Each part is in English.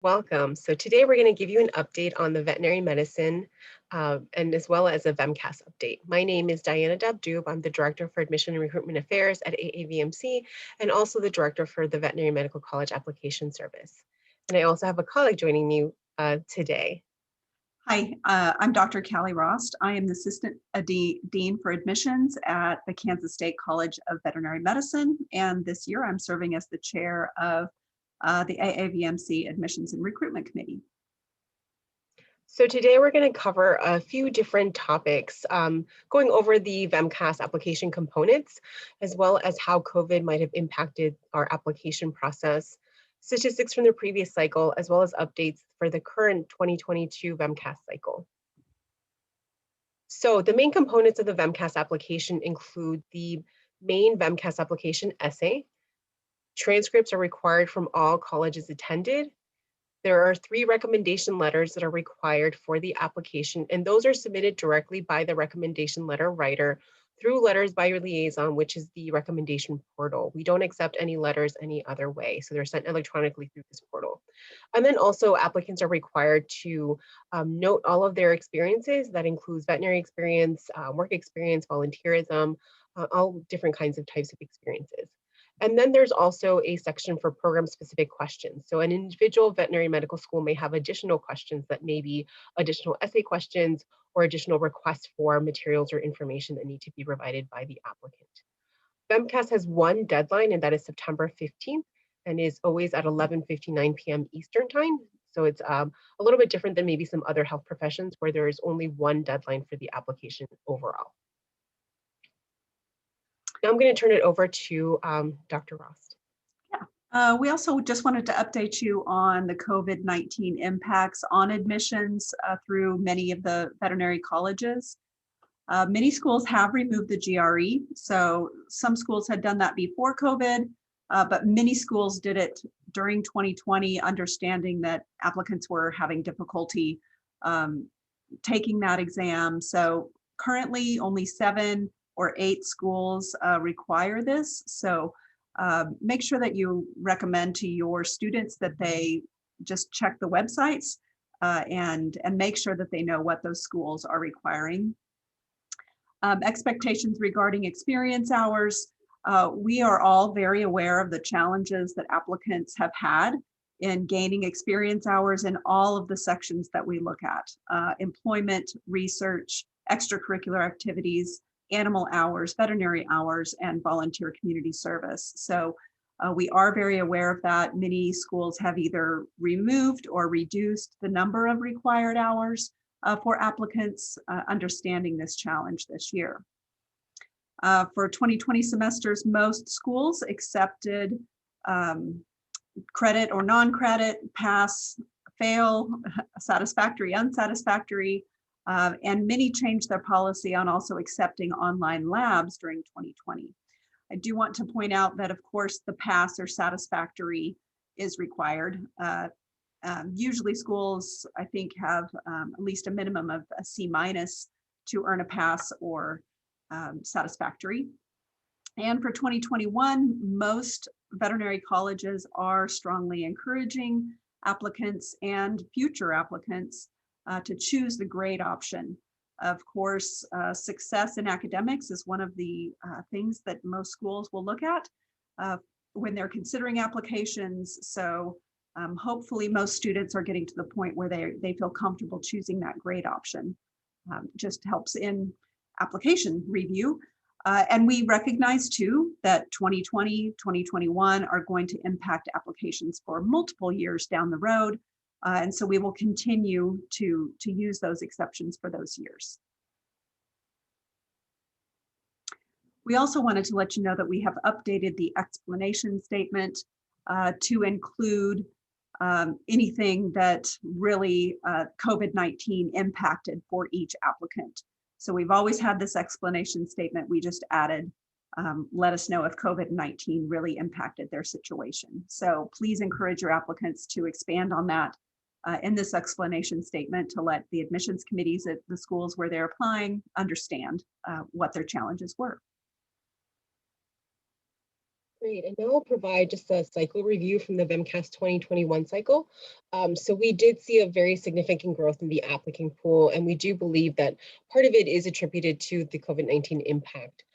Welcome. So today we're going to give you an update on the veterinary medicine and as well as a VMCAS update. My name is Diana Dabdoob. I'm the Director for Admission and Recruitment Affairs at AAVMC and also the Director for the Veterinary Medical College Application Service. And I also have a colleague joining me today. Hi, I'm Dr. Callie Rost. I am the Assistant Dean for Admissions at the Kansas State College of Veterinary Medicine. And this year I'm serving as the chair of the AAVMC Admissions and Recruitment Committee. So today we're going to cover a few different topics, going over the VMCAS application components, as well as how COVID might have impacted our application process, statistics from the previous cycle, as well as updates for the current 2022 VMCAS cycle. So the main components of the VMCAS application include the main VMCAS application essay. Transcripts are required from all colleges attended. There are 3 recommendation letters that are required for the application, and those are submitted directly by the recommendation letter writer through Letters by Your Liaison, which is the recommendation portal. We don't accept any letters any other way, so they're sent electronically through this portal. And then also applicants are required to note all of their experiences. That includes veterinary experience, work experience, volunteerism, all different kinds of types of experiences. And then there's also a section for program-specific questions. So an individual veterinary medical school may have additional questions that may be additional essay questions or additional requests for materials or information that need to be provided by the applicant. VMCAS has one deadline, and that is September 15th, and is always at 11:59 p.m. Eastern Time. So it's a little bit different than maybe some other health professions where there is only one deadline for the application overall. Now I'm going to turn it over to Dr. Rost. We also just wanted to update you on the COVID-19 impacts on admissions through many of the veterinary colleges. Many schools have removed the GRE. So some schools had done that before COVID, but many schools did it during 2020, understanding that applicants were having difficulty taking that exam. So currently only 7 or 8 schools require this. So make sure that you recommend to your students that they just check the websites and make sure that they know what those schools are requiring. Expectations regarding experience hours. We are all very aware of the challenges that applicants have had in gaining experience hours in all of the sections that we look at: employment, research, extracurricular activities, animal hours, veterinary hours, and volunteer community service. So we are very aware of that. Many schools have either removed or reduced the number of required hours for applicants, understanding this challenge this year. For 2020 semesters, most schools accepted credit or non-credit, pass, fail, satisfactory, unsatisfactory, and many changed their policy on also accepting online labs during 2020. I do want to point out that, of course, the pass or satisfactory is required. Usually schools, I think, have at least a minimum of a C- to earn a pass or satisfactory. And for 2021, most veterinary colleges are strongly encouraging applicants and future applicants to choose the grade option. Of course, success in academics is one of the things that most schools will look at when they're considering applications. So hopefully most students are getting to the point where they feel comfortable choosing that grade option. Just helps in application review. And we recognize too that 2020, 2021 are going to impact applications for multiple years down the road. And so we will continue to use those exceptions for those years. We also wanted to let you know that we have updated the explanation statement to include anything that really COVID-19 impacted for each applicant. So we've always had this explanation statement. We just added, let us know if COVID-19 really impacted their situation. So please encourage your applicants to expand on that in this explanation statement to let the admissions committees at the schools where they're applying understand what their challenges were. Great, and now I'll provide just a cycle review from the VMCAS 2021 cycle. So we did see a very significant growth in the applicant pool, and we do believe that part of it is attributed to the COVID-19 impact.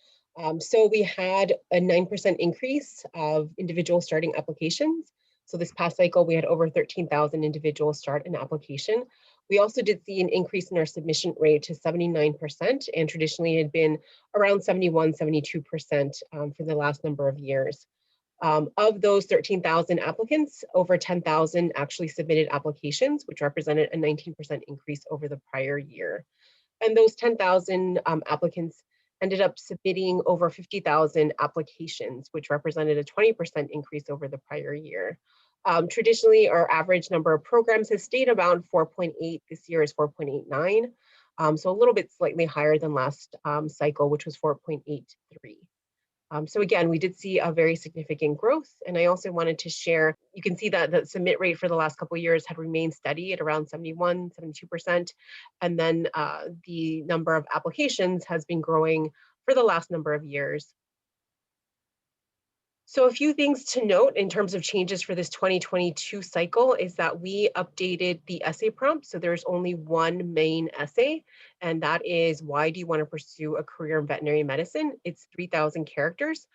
So we had a 9% increase of individuals starting applications. So this past cycle, we had over 13,000 individuals start an application. We also did see an increase in our submission rate to 79%, and traditionally it had been around 71, 72% for the last number of years. Of those 13,000 applicants, over 10,000 actually submitted applications, which represented a 19% increase over the prior year. And those 10,000 applicants ended up submitting over 50,000 applications, which represented a 20% increase over the prior year. Traditionally, our average number of programs has stayed around 4.8. This year is 4.89. So a little bit slightly higher than last cycle, which was 4.83. So again, we did see a very significant growth. And I also wanted to share, you can see that the submit rate for the last couple of years had remained steady at around 71, 72%. And then the number of applications has been growing for the last number of years. So a few things to note in terms of changes for this 2022 cycle is that we updated the essay prompt. So there's only one main essay, and that is, why do you want to pursue a career in veterinary medicine? It's 3,000 characters.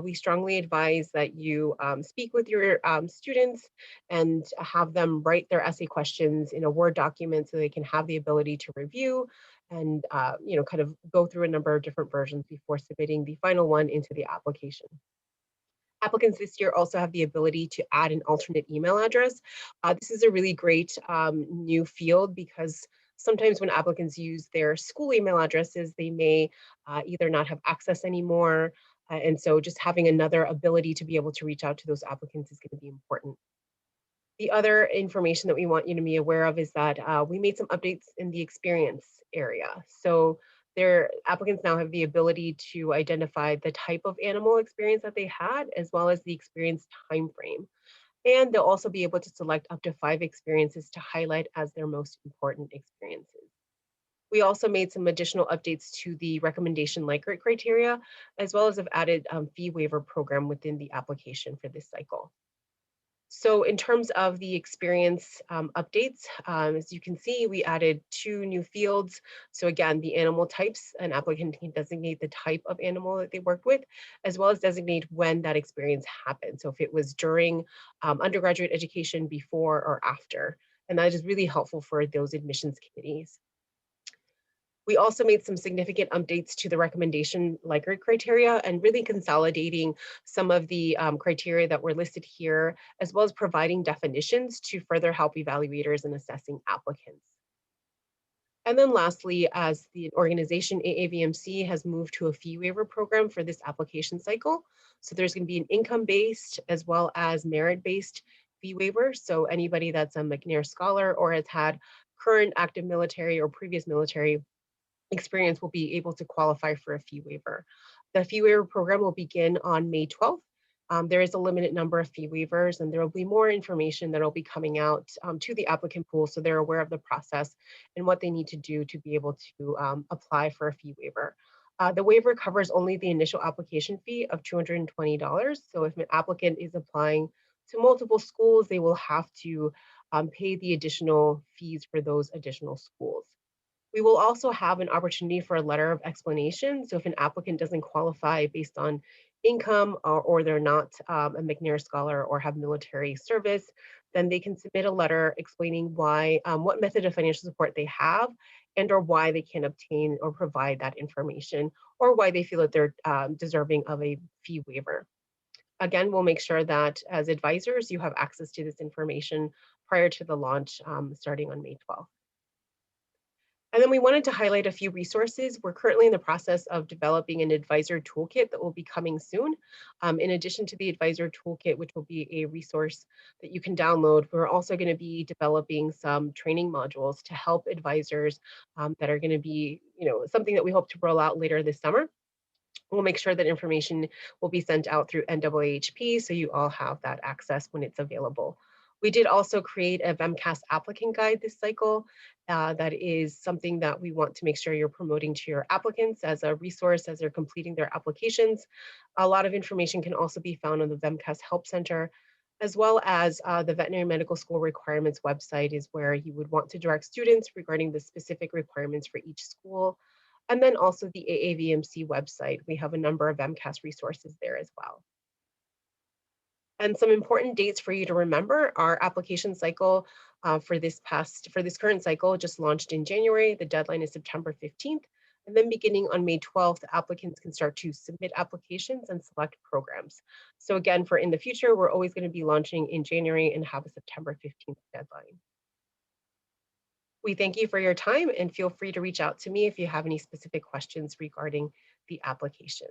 We strongly advise that you speak with your students and have them write their essay questions in a Word document so they can have the ability to review and kind of go through a number of different versions before submitting the final one into the application. Applicants this year also have the ability to add an alternate email address. This is a really great new field because sometimes when applicants use their school email addresses, they may either not have access anymore. And so just having another ability to be able to reach out to those applicants is going to be important. The other information that we want you to be aware of is that we made some updates in the experience area. So their applicants now have the ability to identify the type of animal experience that they had, as well as the experience time frame. And they'll also be able to select up to 5 experiences to highlight as their most important experiences. We also made some additional updates to the recommendation likelihood criteria, as well as have added fee waiver program within the application for this cycle. So in terms of the experience updates, as you can see, we added 2 new fields. So again, the animal types, an applicant can designate the type of animal that they worked with, as well as designate when that experience happened. So if it was during undergraduate education, before or after, and that is really helpful for those admissions committees. We also made some significant updates to the recommendation likelihood criteria and really consolidating some of the criteria that were listed here, as well as providing definitions to further help evaluators in assessing applicants. And then lastly, as the organization AAVMC has moved to a fee waiver program for this application cycle. So there's going to be an income-based as well as merit-based fee waiver. So anybody that's a McNair Scholar or has had current active military or previous military experience will be able to qualify for a fee waiver. The fee waiver program will begin on May 12th. There is a limited number of fee waivers, and there will be more information that will be coming out to the applicant pool so they're aware of the process and what they need to do to be able to apply for a fee waiver. The waiver covers only the initial application fee of $220. So if an applicant is applying to multiple schools, they will have to pay the additional fees for those additional schools. We will also have an opportunity for a letter of explanation. So if an applicant doesn't qualify based on income or they're not a McNair Scholar or have military service, then they can submit a letter explaining why, what method of financial support they have and or why they can obtain or provide that information or why they feel that they're deserving of a fee waiver. Again, we'll make sure that as advisors, you have access to this information prior to the launch starting on May 12th. And then we wanted to highlight a few resources. We're currently in the process of developing an advisor toolkit that will be coming soon. In addition to the advisor toolkit, which will be a resource that you can download, we're also going to be developing some training modules to help advisors that are going to be, something that we hope to roll out later this summer. We'll make sure that information will be sent out through NAAHP so you all have that access when it's available. We did also create a VMCAS applicant guide this cycle. That is something that we want to make sure you're promoting to your applicants as a resource as they're completing their applications. A lot of information can also be found on the VMCAS Help Center, as well as the Veterinary Medical School requirements website is where you would want to direct students regarding the specific requirements for each school. And then also the AAVMC website. We have a number of VMCAS resources there as well. And some important dates for you to remember: our application cycle for this current cycle just launched in January. The deadline is September 15th. And then beginning on May 12th, applicants can start to submit applications and select programs. So again, for in the future, we're always going to be launching in January and have a September 15th deadline. We thank you for your time and feel free to reach out to me if you have any specific questions regarding the application.